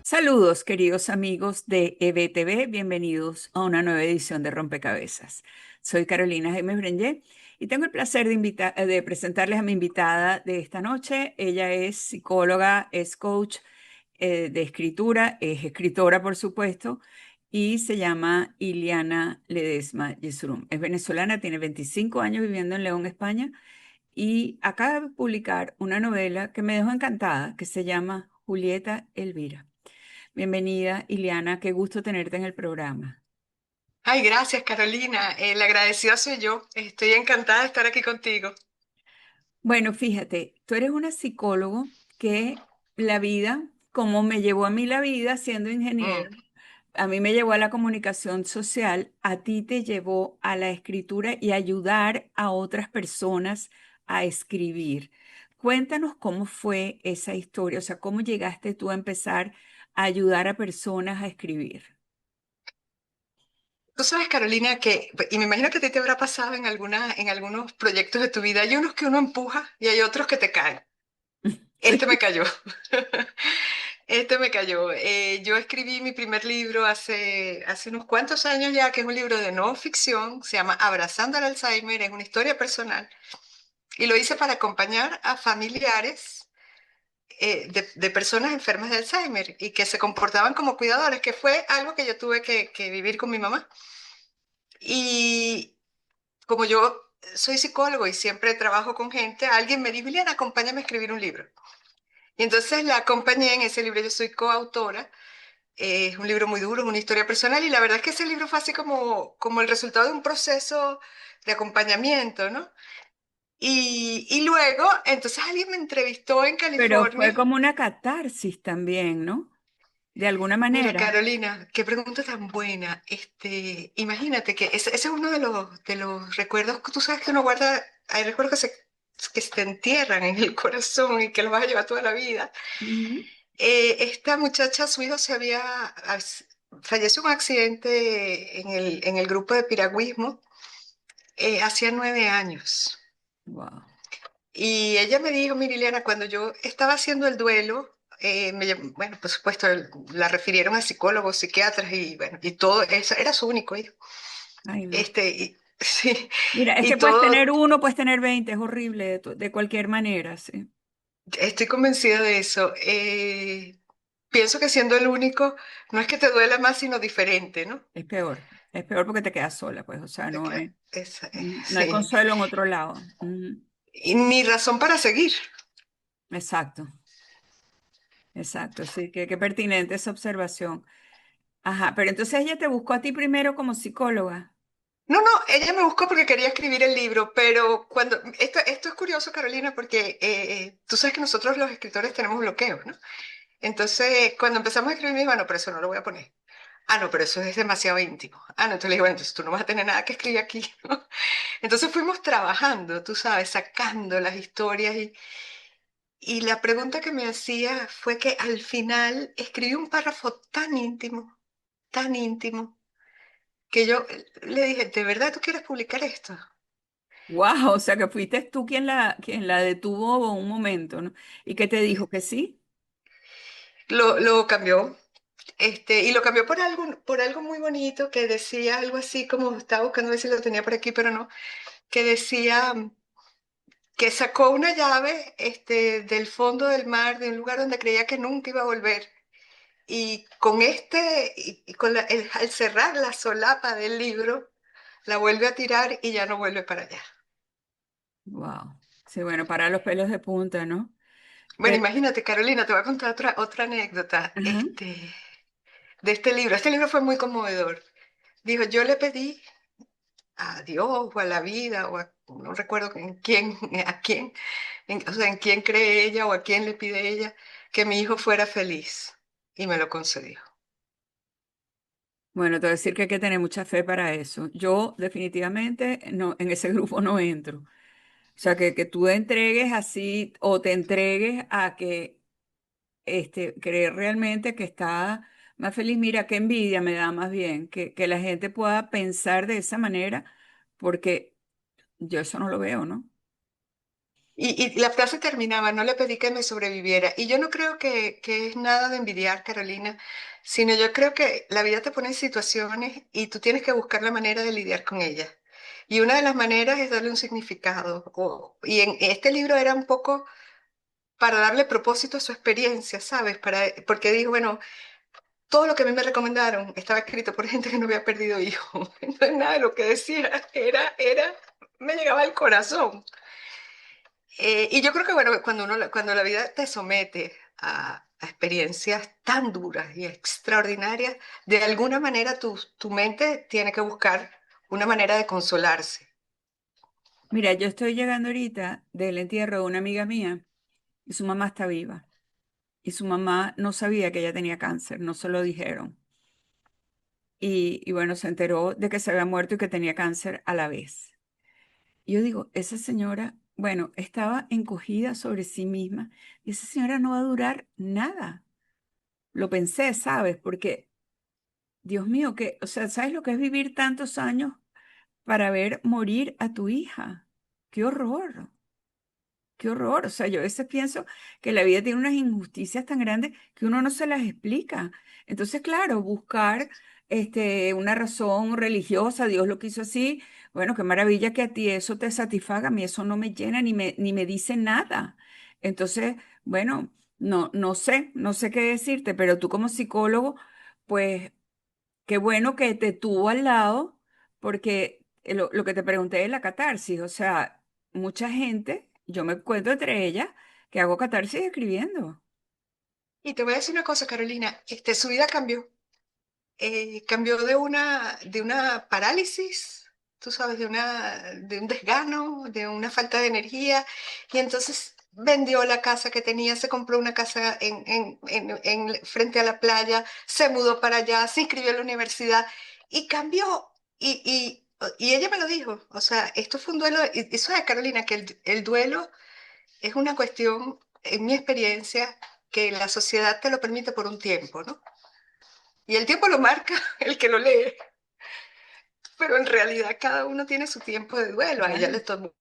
Saludos, queridos amigos de EBTV, bienvenidos a una nueva edición de Rompecabezas. Soy Carolina Jaime Brenger y tengo el placer de presentarles a mi invitada de esta noche. Ella es psicóloga, es coach de escritura, es escritora, por supuesto, y se llama Iliana Ledesma Yesurum. Es venezolana, tiene 25 años viviendo en León, España, y acaba de publicar una novela que me dejó encantada, que se llama Julieta Elvira. Bienvenida, Ileana, qué gusto tenerte en el programa. Ay, gracias, Carolina. El agradecido soy yo. Estoy encantada de estar aquí contigo. Bueno, fíjate, tú eres una psicólogo que la vida, como me llevó a mí la vida siendo Mm. ingeniero, a mí me llevó a la comunicación social, a ti te llevó a la escritura y ayudar a otras personas a escribir. Cuéntanos cómo fue esa historia, o sea, cómo llegaste tú a empezar a ayudar a personas a escribir. Tú sabes, Carolina, y me imagino que a ti te habrá pasado en algunos proyectos de tu vida, hay unos que uno empuja y hay otros que te caen. Este me cayó. Este me cayó. Yo escribí mi primer libro hace unos cuantos años ya, que es un libro de no ficción, se llama Abrazando al Alzheimer, es una historia personal, y lo hice para acompañar a familiares de personas enfermas de Alzheimer y que se comportaban como cuidadores, que fue algo que yo tuve que vivir con mi mamá. Y como yo soy psicólogo y siempre trabajo con gente, alguien me dijo, Liliana, acompáñame a escribir un libro. Y entonces la acompañé en ese libro, yo soy coautora. Es un libro muy duro, es una historia personal y la verdad es que ese libro fue así como el resultado de un proceso de acompañamiento, ¿no? Y luego, entonces alguien me entrevistó en Pero fue California. como una catarsis también, ¿no? De alguna Mira, manera. Carolina, qué pregunta tan buena. Imagínate que ese es uno de los recuerdos que tú sabes que uno guarda. Hay recuerdos que se entierran en el corazón y que los vas a llevar toda la vida. Ujú. Esta muchacha, su hijo falleció en un accidente en el grupo de piragüismo, hacía 9 años. Wow. Y ella me dijo, mira, Liliana, cuando yo estaba haciendo el duelo, bueno, por supuesto, la refirieron a psicólogos, psiquiatras y bueno, y todo eso, era su único hijo. Ay, no. Sí, Mira, es que y puedes todo, tener uno, puedes tener 20, es horrible de cualquier manera, sí. estoy convencida de eso. Pienso que siendo el único, no es que te duela más, sino diferente, ¿no? Es peor porque te quedas sola, pues, o sea, Te no queda- es, no hay Sí, consuelo en otro lado. Ujú. y ni razón para seguir. Exacto, exacto, sí, qué pertinente esa observación. Ajá, pero entonces ella te buscó a ti primero como psicóloga. No, no, ella me buscó porque quería escribir el libro, pero esto es curioso, Carolina, porque tú sabes que nosotros los escritores tenemos bloqueos, ¿no? Entonces, cuando empezamos a escribir, me dijo, no, pero eso no lo voy a poner. Ah, no, pero eso es demasiado íntimo. Ah, no, entonces le digo, bueno, entonces tú no vas a tener nada que escribir aquí, ¿no? Entonces fuimos trabajando, tú sabes, sacando las historias y la pregunta que me hacía fue que al final escribí un párrafo tan íntimo, que yo le dije, ¿de verdad tú quieres publicar esto? Wow, o sea que fuiste tú quien la detuvo un momento, ¿no? ¿Y qué te dijo que sí? Lo cambió, y lo cambió por algo muy bonito que decía algo así como, estaba buscando ver si lo tenía por aquí, pero no, que decía que sacó una llave, del fondo del mar, de un lugar donde creía que nunca iba a volver. Y al cerrar la solapa del libro, la vuelve a tirar y ya no vuelve para allá. Wow. Sí, bueno, para los pelos de punta, ¿no? Bueno, Pero, imagínate, Carolina, te voy a contar otra anécdota, ajá. de este libro. Este libro fue muy conmovedor. Dijo, yo le pedí a Dios o a la vida no recuerdo en quién, a quién, o sea, en quién cree ella o a quién le pide ella que mi hijo fuera feliz y me lo concedió. Bueno, te voy a decir que hay que tener mucha fe para eso. Yo definitivamente no, en ese grupo no entro. O sea, que tú entregues así o te entregues a que creer realmente que está más feliz. Mira, qué envidia me da más bien que la gente pueda pensar de esa manera, porque yo eso no lo veo, ¿no? Y la frase terminaba, no le pedí que me sobreviviera. Y yo no creo que es nada de envidiar, Carolina, sino yo creo que la vida te pone en situaciones y tú tienes que buscar la manera de lidiar con ellas. Y una de las maneras es darle un significado. Y en este libro era un poco para darle propósito a su experiencia, ¿sabes? Porque digo, bueno, todo lo que a mí me recomendaron estaba escrito por gente que no había perdido hijos. Entonces nada de lo que decía me llegaba al corazón. Y yo creo que, bueno, cuando la vida te somete a experiencias tan duras y extraordinarias, de alguna manera tu mente tiene que buscar una manera de consolarse. Mira, yo estoy llegando ahorita del entierro de una amiga mía y su mamá está viva. Y su mamá no sabía que ella tenía cáncer, no se lo dijeron. Y bueno, se enteró de que se había muerto y que tenía cáncer a la vez. Y yo digo, esa señora, bueno, estaba encogida sobre sí misma y esa señora no va a durar nada. Lo pensé, ¿sabes? Porque, Dios mío, que, o sea, ¿sabes lo que es vivir tantos años para ver morir a tu hija? ¡Qué horror! Qué horror. O sea, yo a veces pienso que la vida tiene unas injusticias tan grandes que uno no se las explica. Entonces, claro, buscar una razón religiosa, Dios lo quiso así. Bueno, qué maravilla que a ti eso te satisfaga. A mí eso no me llena ni me dice nada. Entonces, bueno, no sé qué decirte, pero tú como psicólogo, pues qué bueno que te tuvo al lado, porque lo que te pregunté es la catarsis. O sea, mucha gente, yo me cuento entre ellas, que hago catarsis escribiendo. Y te voy a decir una cosa, Carolina, su vida cambió. Cambió de una parálisis, tú sabes, de un desgano, de una falta de energía, y entonces vendió la casa que tenía, se compró una casa frente a la playa, se mudó para allá, se inscribió en la universidad y cambió. Y ella me lo dijo, o sea, esto fue un duelo, y eso es Carolina, que el duelo es una cuestión, en mi experiencia, que la sociedad te lo permite por un tiempo, ¿no? Y el tiempo lo marca el que lo lee, pero en realidad cada uno tiene su tiempo de duelo. A ella le Claro.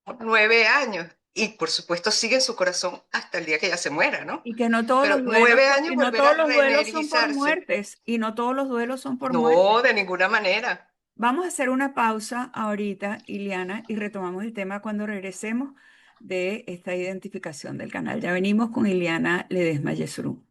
tomó 9 años y por supuesto sigue en su corazón hasta el día que ella se muera, ¿no? Y que no todos Pero los duelos, 9 años y no volver a todos los duelos son por reenergizarse. muertes, y no todos los duelos son por muertes. No, de ninguna manera. Vamos a hacer una pausa ahorita, Iliana, y retomamos el tema cuando regresemos de esta identificación del canal. Ya venimos con Iliana Ledesma Yesurún.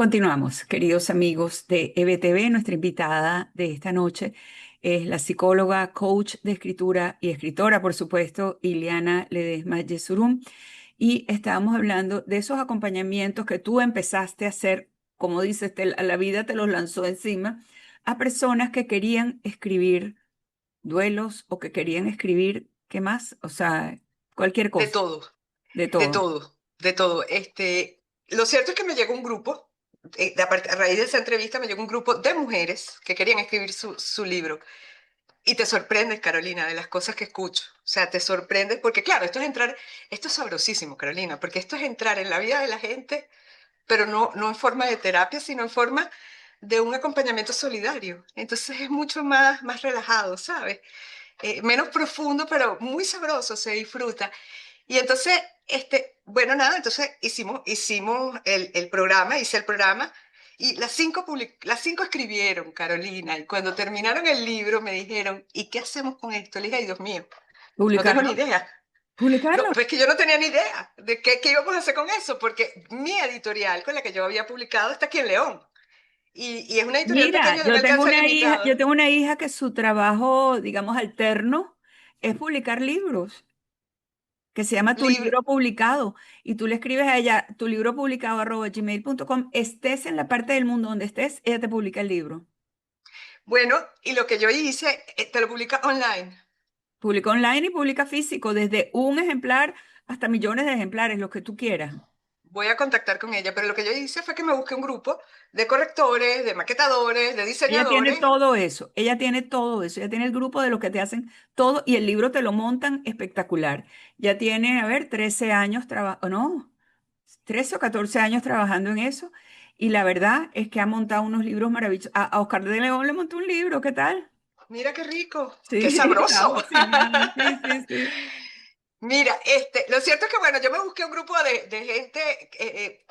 Continuamos, queridos amigos de EBTV. Nuestra invitada de esta noche es la psicóloga, coach de escritura y escritora, por supuesto, Iliana Ledesma Yesurum. Y estábamos hablando de esos acompañamientos que tú empezaste a hacer, como dices, la vida te los lanzó encima, a personas que querían escribir duelos o que querían escribir, ¿qué más? O sea, cualquier De cosa, todo, de de todo. todo, de todo. Lo cierto es que me llegó un grupo, a raíz de esa entrevista me llegó un grupo de mujeres que querían escribir su libro. Y te sorprendes, Carolina, de las cosas que escucho. O sea, te sorprendes porque, claro, esto es sabrosísimo, Carolina, porque esto es entrar en la vida de la gente, pero no en forma de terapia, sino en forma de un acompañamiento solidario. Entonces es mucho más relajado, ¿sabes? Menos profundo, pero muy sabroso, se disfruta. Y entonces, bueno, nada, entonces hicimos el programa, hice el programa, y las cinco escribieron, Carolina, y cuando terminaron el libro me dijeron, ¿y qué hacemos con esto? Le dije, ay, Dios mío, no tengo ni ¿Publicarlo? idea. No, ¿Publicarlo? pues que yo no tenía ni idea de qué íbamos a hacer con eso, porque mi editorial con la que yo había publicado está aquí en León, y es una editorial Mira, pequeña de un alcance yo limitado. tengo una hija que su trabajo, digamos, alterno es publicar libros, que se llama Tu Libre. Libro Publicado, y tú le escribes a ella tu libro publicado @gmail.com, estés en la parte del mundo donde estés, ella te publica el libro. Bueno, y lo que yo hice, te lo publica online. Publica online y publica físico, desde un ejemplar hasta millones de ejemplares, lo que tú quieras. Voy a contactar con ella, pero lo que yo hice fue que me busqué un grupo de correctores, de maquetadores, de Ella tiene diseñadores. todo eso, ella tiene todo eso, ella tiene el grupo de los que te hacen todo y el libro te lo montan espectacular. Ya tiene, a ver, 13 años trabajando, no, 13 o 14 años trabajando en eso y la verdad es que ha montado unos libros maravillosos. A Oscar de León le montó un libro, ¿qué tal? Mira qué rico, qué Sí, sabroso. estaba fascinada, sí, sí, sí. Mira, lo cierto es que, bueno, yo me busqué un grupo de gente,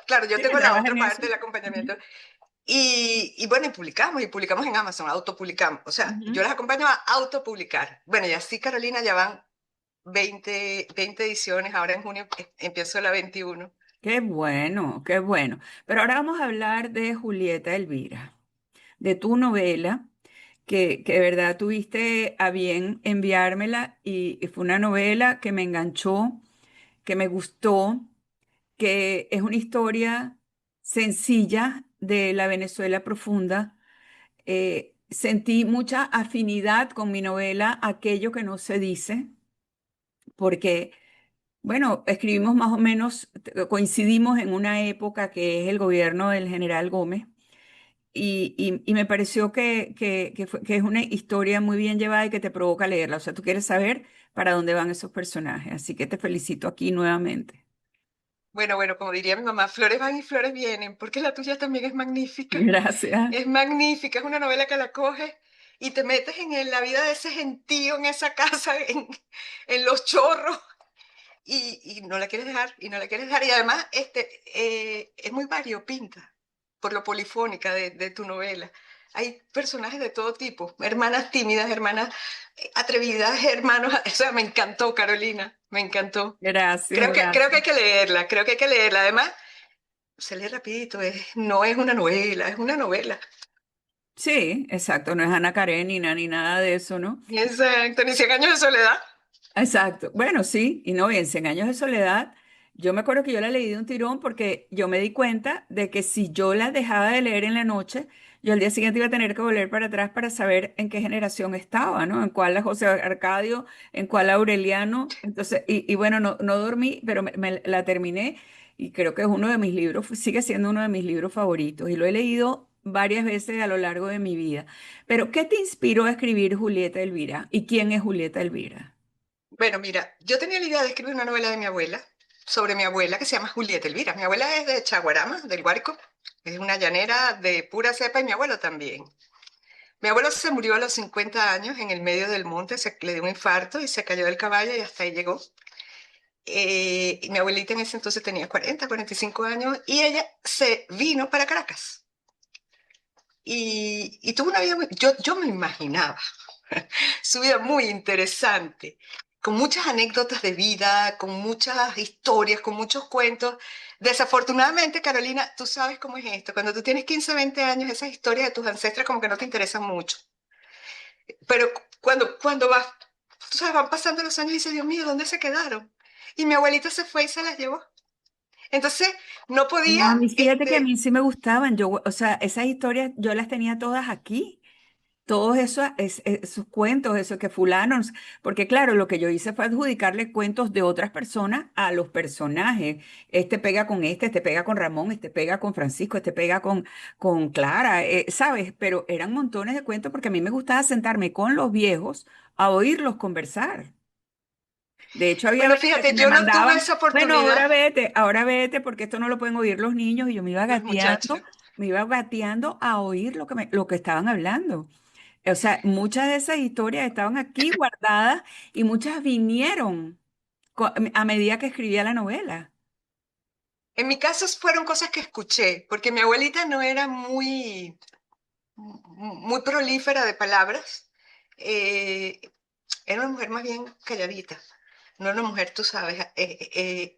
claro, yo Sí, que tengo la trabaja otra en eso. parte del acompañamiento, y bueno, y publicamos en Amazon, autopublicamos, o sea, yo Ujú. las acompaño a autopublicar. Bueno, y así, Carolina, ya van 20 ediciones, ahora en junio empiezo la 21. Qué bueno, qué bueno. Pero ahora vamos a hablar de Julieta Elvira, de tu novela, que de verdad tuviste a bien enviármela y fue una novela que me enganchó, que me gustó, que es una historia sencilla de la Venezuela profunda. Sentí mucha afinidad con mi novela, Aquello que no se dice, porque, bueno, escribimos más o menos, coincidimos en una época que es el gobierno del general Gómez. Y me pareció que es una historia muy bien llevada y que te provoca leerla. O sea, tú quieres saber para dónde van esos personajes. Así que te felicito aquí nuevamente. Bueno, como diría mi mamá, flores van y flores vienen, porque la tuya también es magnífica. Gracias. Es magnífica, es una novela que la coges y te metes la vida de ese gentío en esa casa, en los chorros, y no la quieres dejar, y no la quieres dejar. Y además es muy variopinta por lo polifónica de tu novela. Hay personajes de todo tipo, hermanas tímidas, hermanas atrevidas, hermanos. O sea, me encantó, Carolina, me encantó. Gracias, Creo que gracias. hay que leerla, creo que hay que leerla. Además, se lee rapidito, no es una novela, es una novela. Sí, exacto. No es Ana Karenina ni nada de eso, ¿no? Exacto, ni 100 años de soledad. Exacto. Bueno, sí, y no, y en Cien años de soledad, yo me acuerdo que yo la leí de un tirón porque yo me di cuenta de que si yo la dejaba de leer en la noche, yo al día siguiente iba a tener que volver para atrás para saber en qué generación estaba, ¿no? En cuál la José Arcadio, en cuál Aureliano. Entonces, y bueno, no dormí, pero la terminé y creo que es uno de mis libros, sigue siendo uno de mis libros favoritos y lo he leído varias veces a lo largo de mi vida. Pero, ¿qué te inspiró a escribir Julieta Elvira? ¿Y quién es Julieta Elvira? Bueno, mira, yo tenía la idea de escribir una novela de mi abuela, sobre mi abuela, que se llama Julieta Elvira. Mi abuela es de Chaguarama, del Guárico, es una llanera de pura cepa y mi abuelo también. Mi abuelo se murió a los 50 años en el medio del monte, le dio un infarto y se cayó del caballo y hasta ahí llegó. Y mi abuelita en ese entonces tenía 45 años y ella se vino para Caracas. Y tuvo una vida yo me imaginaba su vida muy interesante. con muchas anécdotas de vida, con muchas historias, con muchos cuentos. Desafortunadamente, Carolina, tú sabes cómo es esto. Cuando tú tienes 15, 20 años, esas historias de tus ancestros como que no te interesan mucho. Pero cuando vas, tú sabes, van pasando los años y dices, Dios mío, ¿dónde se quedaron? Y mi abuelita se fue y se las llevó. Entonces, no podía, No, a mí, fíjate que a mí sí me gustaban. Yo, o sea, esas historias yo las tenía todas aquí. Todos esos cuentos, eso que fulanos, porque claro, lo que yo hice fue adjudicarle cuentos de otras personas a los personajes. Este pega con este pega con Ramón, este pega con Francisco, este pega con Clara, ¿sabes? Pero eran montones de cuentos porque a mí me gustaba sentarme con los viejos a oírlos conversar. De hecho, había bueno, veces que fíjate, me yo no tuve mandaban, esa bueno, oportunidad, ahora vete, porque esto no lo pueden oír los niños, y yo los muchachos. me iba gateando a oír lo que estaban hablando. O sea, muchas de esas historias estaban aquí guardadas y muchas vinieron a medida que escribía la novela. En mi caso fueron cosas que escuché, porque mi abuelita no era muy prolífera de palabras. Eh, Era una mujer más bien calladita. No era una mujer, tú sabes.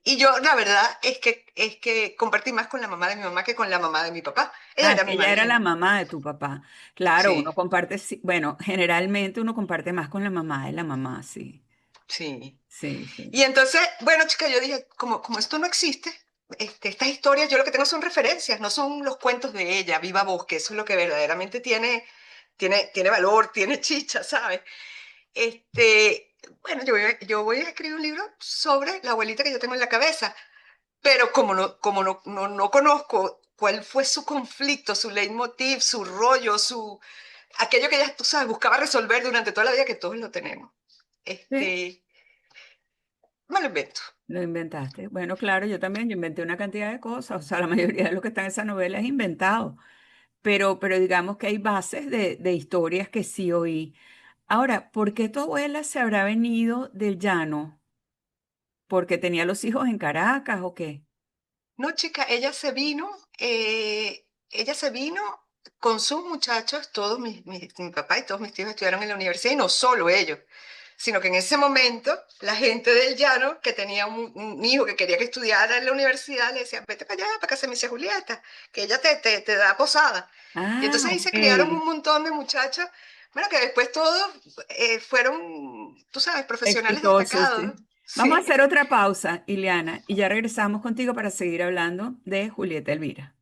Y yo, la verdad, es que compartí más con la mamá de mi mamá que con la mamá de mi papá. Ella Ah, era mi ella era la madrina. mamá de tu papá. Claro, uno Sí, comparte, bueno, generalmente uno comparte más con la mamá de la mamá, sí. sí. Sí, sí. Y entonces, bueno, chica, yo dije, como esto no existe, estas historias, yo lo que tengo son referencias, no son los cuentos de ella, viva voz, que eso es lo que verdaderamente tiene valor, tiene chicha, ¿sabes? Bueno, yo voy a escribir un libro sobre la abuelita que yo tengo en la cabeza, pero como no conozco cuál fue su conflicto, su leitmotiv, su rollo, aquello que ella, tú sabes, buscaba resolver durante toda la vida, que todos lo tenemos. Sí, Este, Me lo invento. lo inventaste. Bueno, claro, yo también, yo inventé una cantidad de cosas. O sea, la mayoría de lo que está en esa novela es inventado. Pero digamos que hay bases de historias que sí oí. Ahora, ¿por qué tu abuela se habrá venido del llano? ¿Porque tenía los hijos en Caracas o qué? No, chica, ella se vino con sus muchachos, mi papá y todos mis tíos estudiaron en la universidad y no solo ellos, sino que en ese momento la gente del llano que tenía un hijo que quería que estudiara en la universidad le decía, vete para allá, para casa de mi Julieta, que ella te da posada. Y Ah, entonces ahí se criaron ok. un montón de muchachos, bueno, que después todos fueron, tú sabes, profesionales Exitoso, destacados, ¿no? sí. Vamos a Sí. hacer otra pausa, Ileana, y ya regresamos contigo para seguir hablando de Julieta Elvira.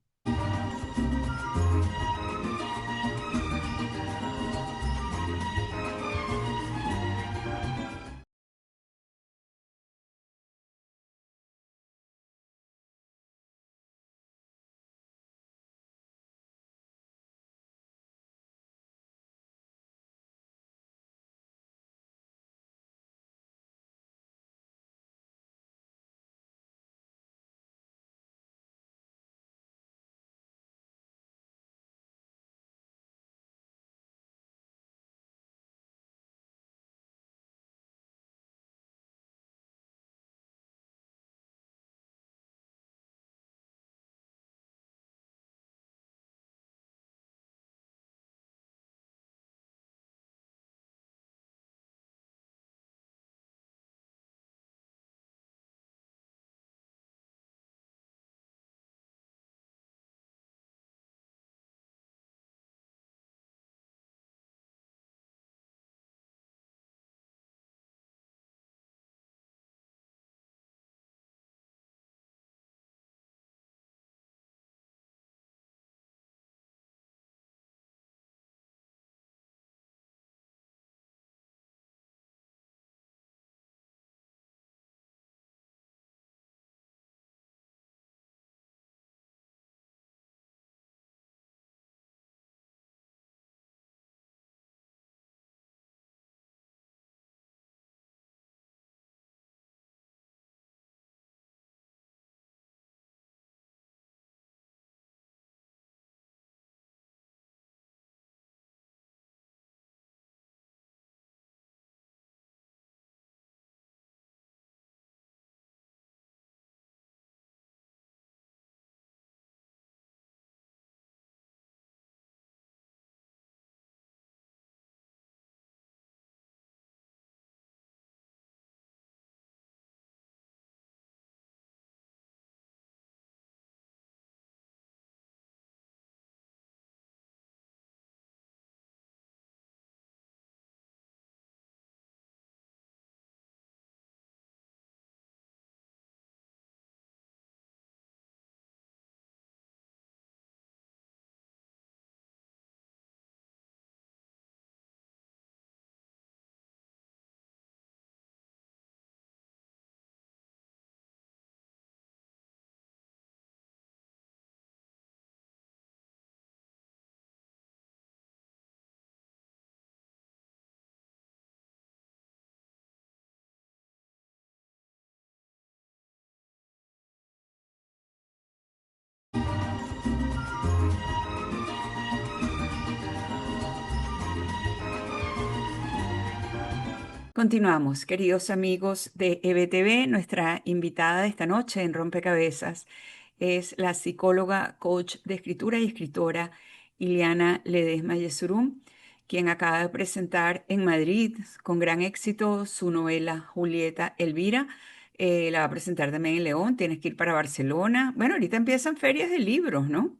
Continuamos, queridos amigos de EBTV. Nuestra invitada de esta noche en Rompecabezas es la psicóloga, coach de escritura y escritora Iliana Ledesma Yesurum, quien acaba de presentar en Madrid con gran éxito su novela Julieta Elvira. La va a presentar también en León. Tienes que ir para Barcelona. Bueno, ahorita empiezan ferias de libros, ¿no?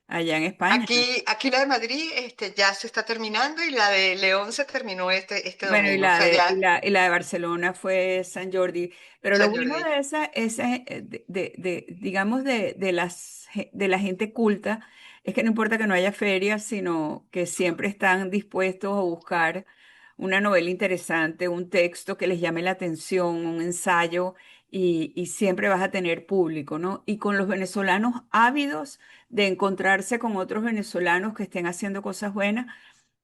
Allá en España. Aquí la de Madrid ya se está terminando y la de León se terminó este Bueno, domingo. O sea, ya y la de Barcelona fue San Jordi. Pero lo San bueno Jordi. de digamos, de la gente culta, es que no importa que no haya ferias, sino que siempre están dispuestos a buscar una novela interesante, un texto que les llame la atención, un ensayo, y siempre vas a tener público, ¿no? Y con los venezolanos ávidos de encontrarse con otros venezolanos que estén haciendo cosas buenas,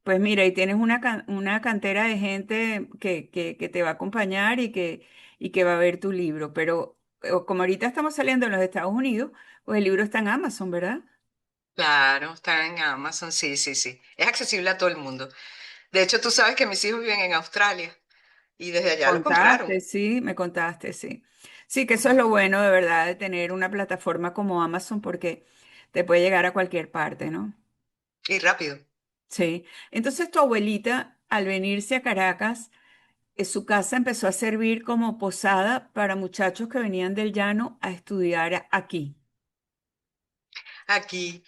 pues mira, y tienes una cantera de gente que te va a acompañar y que va a ver tu libro. Pero como ahorita estamos saliendo en los Estados Unidos, pues el libro está en Amazon, ¿verdad? Claro, está en Amazon, sí, sí, sí. Es accesible a todo el mundo. De hecho, tú sabes que mis hijos viven en Australia y desde allá lo compraron. Contaste, sí, me contaste, sí. Sí, que eso es lo bueno de verdad de tener una plataforma como Amazon porque te puede llegar a cualquier parte, ¿no? Y rápido. Sí. Entonces tu abuelita, al venirse a Caracas, su casa empezó a servir como posada para muchachos que venían del llano a estudiar aquí. Aquí.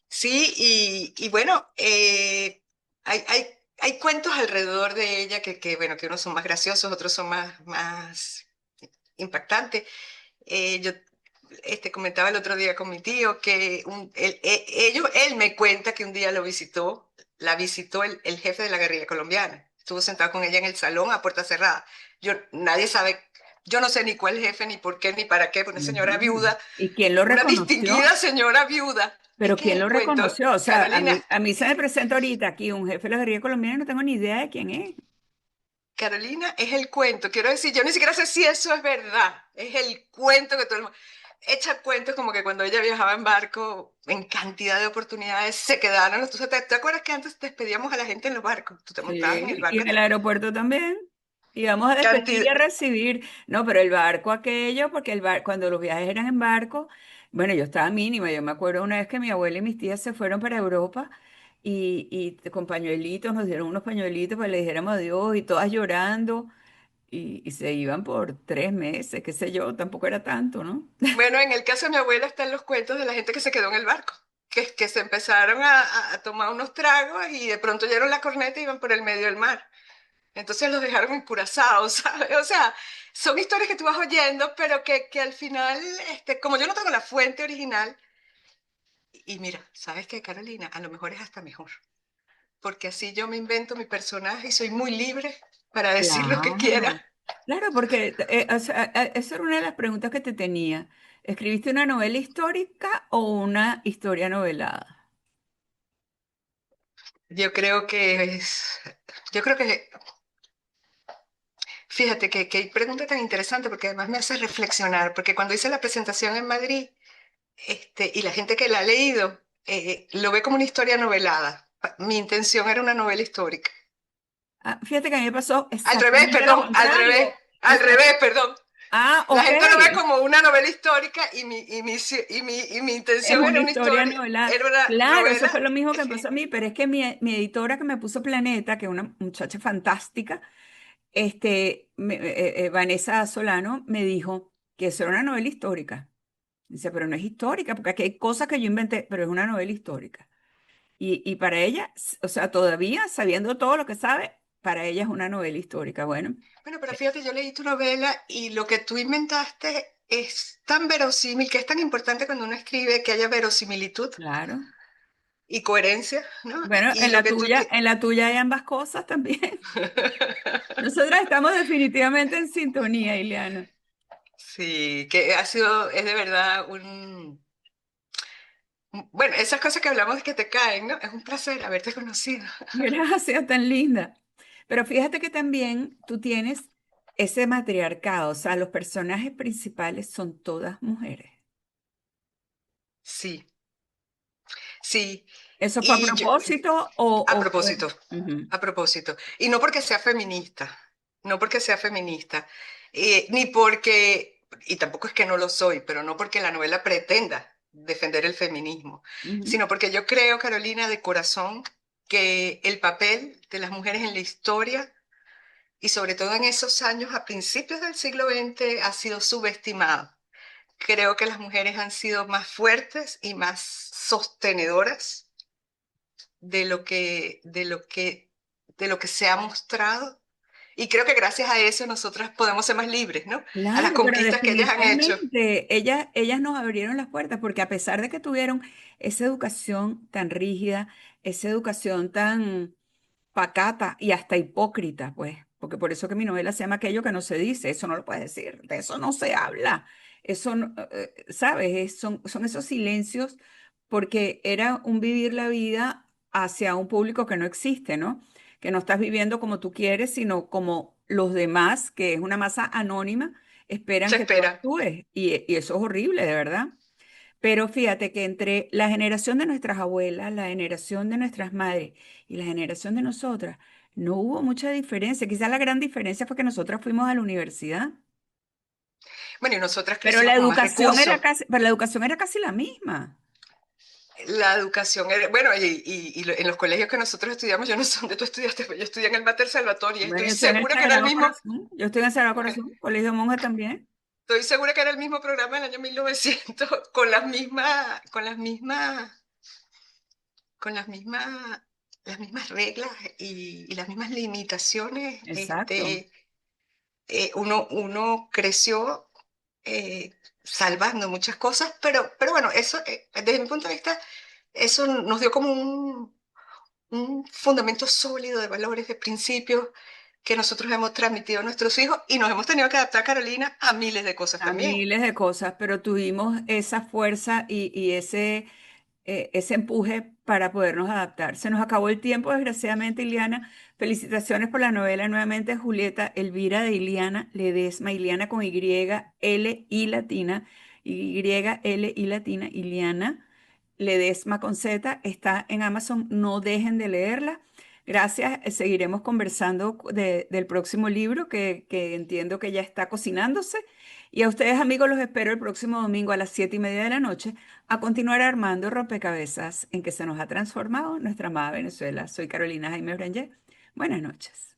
Sí, y bueno, hay cuentos alrededor de ella bueno, que unos son más graciosos, otros son más impactantes. Yo comentaba el otro día con mi tío que él me cuenta que un día la visitó el jefe de la guerrilla colombiana. Estuvo sentado con ella en el salón a puerta cerrada. Nadie sabe, yo no sé ni cuál jefe, ni por qué, ni para qué, una señora Ujú. viuda, ¿Y quién lo una reconoció? distinguida señora viuda. Es Pero que es ¿quién el lo cuento, reconoció? O sea, Carolina. a mí se me presenta ahorita aquí un jefe de la guerrilla colombiana y no tengo ni idea de quién es. Carolina, es el cuento. Quiero decir, yo ni siquiera sé si eso es verdad. Es el cuento que todo el mundo... Echa cuentos como que cuando ella viajaba en barco, en cantidad de oportunidades, se quedaron. Entonces, ¿te acuerdas que antes despedíamos a la gente en los barcos? Tú te montabas en el Sí, y barco. en el aeropuerto también. Íbamos a despedir y Cantidad... a recibir. No, pero el barco aquello, porque cuando los viajes eran en barco, bueno, yo estaba mínima. Yo me acuerdo una vez que mi abuela y mis tías se fueron para Europa y con pañuelitos, nos dieron unos pañuelitos para que le dijéramos adiós y todas llorando y se iban por 3 meses, qué sé yo, tampoco era tanto, ¿no? Bueno, en el caso de mi abuela están los cuentos de la gente que se quedó en el barco, que se empezaron a tomar unos tragos y de pronto oyeron la corneta y iban por el medio del mar. Entonces los dejaron en Curazao, ¿sabes? O sea, son historias que tú vas oyendo, pero que al final, como yo no tengo la fuente original, y mira, ¿sabes qué, Carolina? A lo mejor es hasta mejor, porque así yo me invento mi personaje y soy muy libre para decir lo que quiera. Claro, claro, porque o sea, esa era una de las preguntas que te tenía. ¿Escribiste una novela histórica o una historia novelada? Yo creo que es, yo creo que, fíjate que pregunta tan interesante porque además me hace reflexionar, porque cuando hice la presentación en Madrid, y la gente que la ha leído lo ve como una historia novelada. Mi intención era una novela histórica. Ah, fíjate que a mí me pasó Al revés, exactamente lo perdón, al revés, contrario. al revés, perdón. Ah, La ok. gente lo ve como una novela histórica y mi Es intención una historia novelada. era una Claro, eso novela. fue lo mismo que me pasó Sí. a mí, pero es que mi editora que me puso Planeta, que es una muchacha fantástica, Vanessa Solano, me dijo que eso era una novela histórica. Dice, pero no es histórica, porque aquí hay cosas que yo inventé, pero es una novela histórica. Y para ella, o sea, todavía sabiendo todo lo que sabe, para ella es una novela histórica. Bueno, Bueno, pero fíjate, yo leí tu novela y lo que tú inventaste es tan verosímil, que es tan importante cuando uno escribe que haya verosimilitud claro. y coherencia, ¿no? Bueno, Y lo que en la tuya hay ambas cosas también. Nosotras estamos definitivamente en sintonía, Ileana. Sí, que es de verdad bueno, esas cosas que hablamos que te caen, ¿no? Es un placer haberte conocido. Gracias, tan linda. Pero fíjate que también tú tienes ese matriarcado, o sea, los personajes principales son todas mujeres. Sí, sí. ¿Eso fue a Y yo, propósito a o fue? propósito, Ujú. a propósito. Y no porque sea feminista. no porque sea feminista, ni porque, y tampoco es que no lo soy, pero no porque la novela pretenda defender el feminismo, Ujú. sino porque yo creo, Carolina, de corazón, que el papel de las mujeres en la historia, y sobre todo en esos años a principios del siglo XX, ha sido subestimado. Creo que las mujeres han sido más fuertes y más sostenedoras de lo que se ha mostrado. Y creo que gracias a eso nosotras podemos ser más libres, ¿no? A las Claro, pero conquistas que ellas han hecho. definitivamente ellas nos abrieron las puertas porque a pesar de que tuvieron esa educación tan rígida, esa educación tan pacata y hasta hipócrita, pues, porque por eso que mi novela se llama Aquello que no se dice, eso no lo puedes decir, de eso no se habla, eso, ¿sabes? Son esos silencios porque era un vivir la vida hacia un público que no existe, ¿no? Que no estás viviendo como tú quieres, sino como los demás, que es una masa anónima, esperan Se que tú espera. actúes y eso es horrible, de verdad. Pero fíjate que entre la generación de nuestras abuelas, la generación de nuestras madres y la generación de nosotras, no hubo mucha diferencia. Quizás la gran diferencia fue que nosotras fuimos a la universidad, Bueno, y nosotras pero la crecimos con más educación recursos. era casi, pero la educación era casi la misma. La educación, bueno, en los colegios que nosotros estudiamos, yo no sé dónde tú estudiaste, pero yo estudié en el Mater Salvatore y Bueno, estoy yo estoy en el segura que era el Sagrado mismo, Corazón, yo estoy en el Sagrado Corazón, Colegio Monja también. estoy segura que era el mismo programa del año 1900, con las mismas reglas y las mismas limitaciones. Exacto. Uno creció salvando muchas cosas, pero bueno, eso, desde mi punto de vista, eso nos dio como un fundamento sólido de valores, de principios que nosotros hemos transmitido a nuestros hijos y nos hemos tenido que adaptar, Carolina, a miles de cosas A también. miles de cosas, pero tuvimos esa fuerza y ese empuje para podernos adaptar. Se nos acabó el tiempo, desgraciadamente, Iliana. Felicitaciones por la novela nuevamente, Julieta Elvira de Iliana Ledesma, Iliana con Y, L I latina, Y L I latina, Iliana Ledesma con Z, está en Amazon, no dejen de leerla. Gracias, seguiremos conversando del próximo libro que entiendo que ya está cocinándose. Y a ustedes, amigos, los espero el próximo domingo a las 7:30 de la noche a continuar armando rompecabezas en que se nos ha transformado nuestra amada Venezuela. Soy Carolina Jaime Branger. Buenas noches.